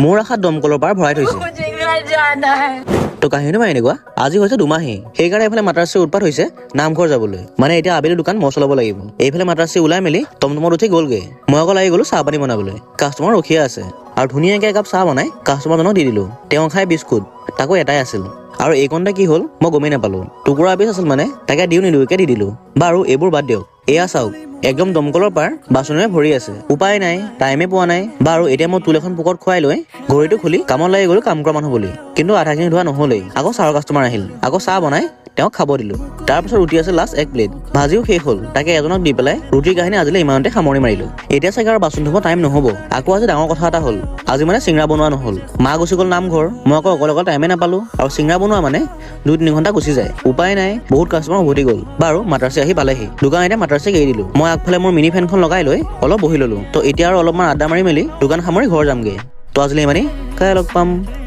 মোৰ আশাত দমকলৰ পাৰ ভৰাই থৈছে। তো কাহিনী মানে এনেকুৱা, আজি হৈছে 2 মাহেই, সেইকাৰণে এইফালে মাতাশ্ৰীৰ উৎপাত হৈছে নামঘৰ যাবলৈ। মানে এতিয়া আবেলি দোকান মই চলাব লাগিব। এইফালে মাতাশ্ৰী ওলাই মেলি টমটমত উঠি গ'লগে। মই আকৌ লাগি গ'লো চাহ পানী বনাবলৈ। কাষ্টমাৰ ৰখিয়ে আছে আৰু ধুনীয়াকৈ একাপ চাহ বনাই কাষ্টমাৰজনক দি দিলোঁ। তেওঁ খাই বিস্কুট, তাকো এটাই আছিল। আৰু এইকণতে কি হ'ল মই গমেই নাপালো। টুকুৰা বিচ আছিল মানে, তাকে দিও নিদিওকে দি দিলো। বাৰু এইবোৰ বাদ দিয়ক, এয়া চাওক একদম দমকলৰ পাৰ বাচনেৰে ভৰি আছে। উপায় নাই, টাইমে পোৱা নাই। বাৰু এতিয়া মই টুল এখন পকেট খুৱাই লৈ ঘড়ীটো খুলি কামত লাগি গ'লো কাম কৰা মানুহ বুলি। কিন্তু আধাখিনি ধোৱা নহ'লেই। আকৌ চাহৰ কাষ্টমাৰ আহিল, আকৌ চাহ বনাই তেওঁক খাব দিলোঁ। তাৰপিছত ৰুটি আছে লাষ্ট 1 প্লেট, ভাজিও শেষ হ'ল। তাকে এজনক দি পেলাই ৰুটিৰ কাহিনী আজিলৈ ইমানতে সামৰি মাৰিলোঁ। এতিয়া চাগে আৰু বাচন ধুব টাইম নহ'ব। আকৌ আজি ডাঙৰ কথা এটা হ'ল, আজি মানে চিংৰা বনোৱা নহ'ল। মা গুচি গ'ল নামঘৰ, মই আকৌ অকলে টাইমে নাপালোঁ। আৰু চিংৰা বনোৱা মানে 2-3 ঘণ্টা গুচি যায়। উপায় নাই, বহুত কাষ্টমাৰ উভতি গ'ল। বাৰু মাতাশ্ৰী আহি পালেহি, দোকান এতিয়া মাতাশ্ৰীক এৰি দিলোঁ। মই আগফালে মোৰ মিনি ফেনখন লগাই লৈ অলপ বহি ল'লোঁ। তো এতিয়া আৰু অলপমান আড্ডা মাৰি মেলি দোকান সামৰি ঘৰ যামগে। তো আজিলৈ ইমানেই, কাইলৈ লগ পাম।